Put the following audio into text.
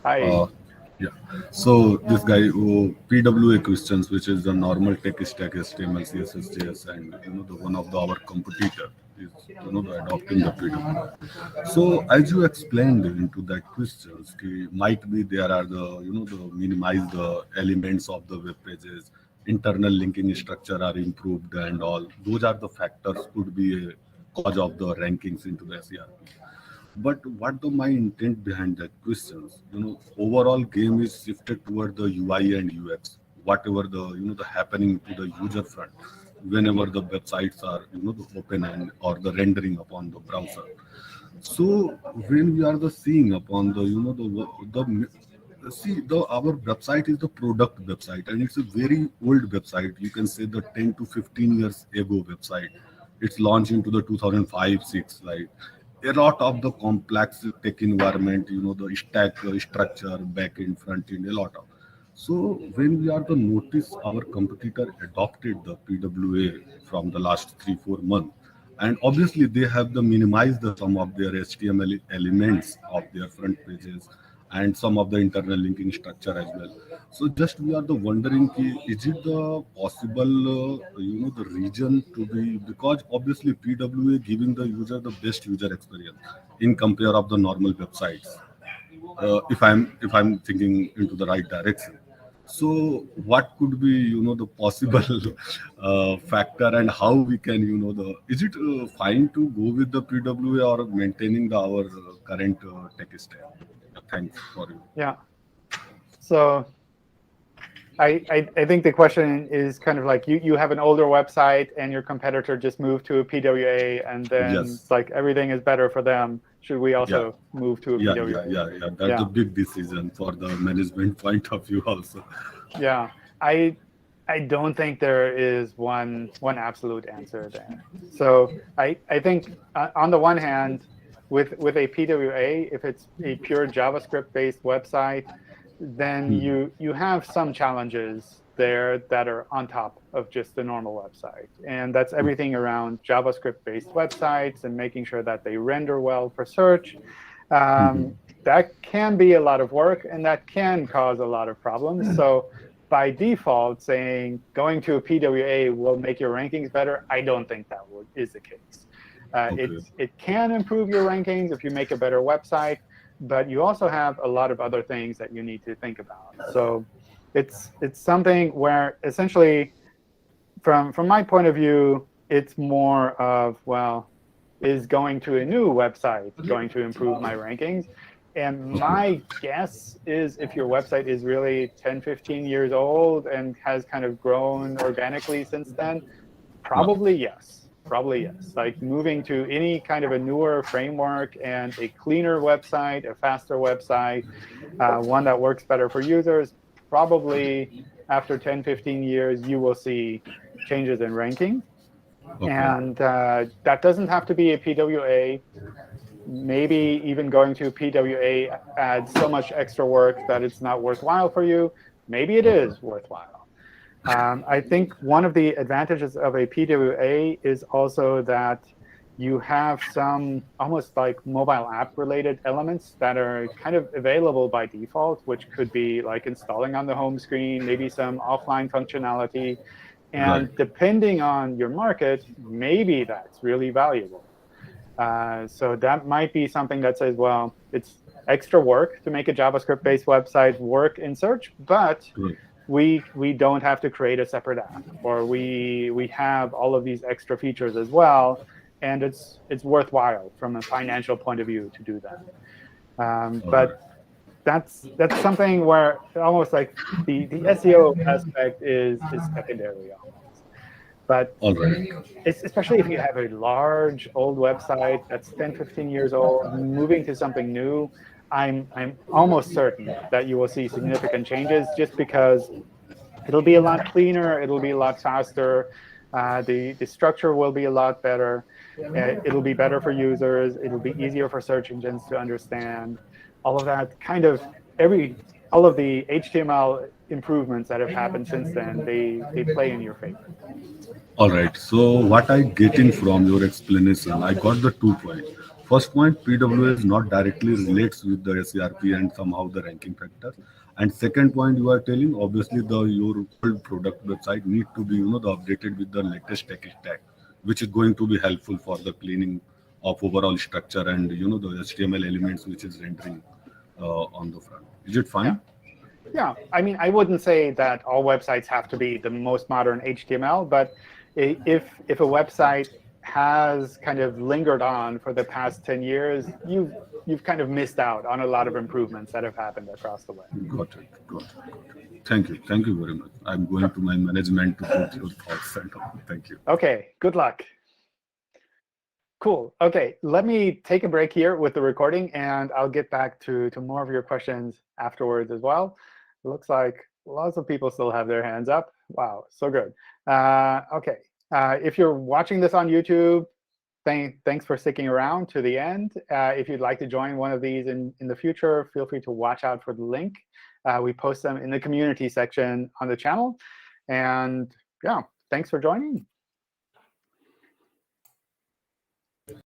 Hi. Uh, yeah. So this guy, PWA questions, which is the normal tech stack, HTML, CSS, JS, and the one of our competitor is the adopting the PWA. So as you explained into that questions, might be there are the minimize the elements of the web pages, internal linking structure are improved and all. Those are the factors could be a cause of the rankings into the SERP. But what the my intent behind that questions? Overall game is shifted toward the UI and UX. Whatever the happening to the user front, whenever the websites are the open and or the rendering upon the browser. So when we are the seeing upon the see the our website is the product website and it's a very old website. You can say the 10 to 15 years ago website. It's launched into the 2005 6 like a lot of the complex tech environment, the stack structure, back end, front end, a lot of. So when we are the notice, our competitor adopted the PWA from the last 3 4 months, and obviously they have the minimized the some of their HTML elements of their front pages and some of the internal linking structure as well. So just we are the wondering, is it the possible the region to be, because obviously PWA giving the user the best user experience in compare of the normal websites. If I'm thinking into the right direction. So what could be the possible factor and how we can the, is it fine to go with the PWA or maintaining our current tech stack? Thanks for you. Yeah. So I think the question is kind of like you have an older website and your competitor just moved to a PWA, and then Yes. like everything is better for them. Should we Yeah. also move to a Yeah, yeah, PWA? yeah, yeah. That's a Yeah. big decision for the management point of view also. Yeah. I don't think there is one absolute answer there. So I think on the one hand, with a PWA, if it's a pure JavaScript based website, then Hmm. you have some challenges there that are on top of just the normal website. And that's everything around JavaScript based websites and making sure that they render well for search. Hmm. That can be a lot of work, and that can cause a lot of problems. So by default, saying going to a PWA will make your rankings better, I don't think that is the case. Okay. It can improve your rankings if you make a better website, but you also have a lot of other things that you need to think about. So it's something where essentially, from my point of view, it's more of, well, is going to a new website going to improve my rankings? And Okay. my guess is if your website is really 10, 15 years old and has kind of grown organically since then, Yeah. probably yes. Probably yes. Like moving to any kind of a newer framework and a cleaner website, a faster website, one that works better for users, probably after 10, 15 years, you will see changes in ranking. Okay. And that doesn't have to be a PWA. Maybe even going to a PWA adds so much extra work that it's not worthwhile for you. Maybe it Okay. is worthwhile. I think one of the advantages of a PWA is also that you have some almost like mobile app related elements that are kind of available by default, which could be like installing on the home screen, maybe some offline functionality. Right. And depending on your market, maybe that's really valuable. So that might be something that says, well, it's extra work to make a JavaScript-based website work in search, but Right. we don't have to create a separate app, or we have all of these extra features as well, and it's worthwhile from a financial point of view to do that. All right. But that's something where almost like the SEO aspect is secondary almost. But All right. especially if you have a large old website that's 10, 15 years old, moving to something new, I'm almost certain that you will see significant changes just because it'll be a lot cleaner, it'll be a lot faster, the structure will be a lot better, it'll be better for users, it'll be easier for search engines to understand. All of that kind of all of the HTML improvements that have happened since then, they play in your favor. All right. So what I getting from your explanation, I got the 2 points. First point, PWA is not directly relates with the SERP and somehow the ranking factor. And second point, you are telling obviously your old product website need to be the updated with the latest tech stack, which is going to be helpful for the cleaning of overall structure and the HTML elements which is rendering on the front. Is it Yeah. fine? Yeah, I mean, I wouldn't say that all websites have to be the most modern HTML, but if a website has kind of lingered on for the past 10 years, you've kind of missed out on a lot of improvements that have happened across the web. Got it. Got it. Got it. Thank you very much. I'm going to my management to put your thoughts and all. Thank you. OK, good luck. Cool. OK, let me take a break here with the recording, and I'll get back to more of your questions afterwards as well. It looks like lots of people still have their hands up. Wow, so good. OK, if you're watching this on YouTube, thanks for sticking around to the end. If you'd like to join one of these in the future, feel free to watch out for the link. We post them in the community section on the channel. And yeah, thanks for joining.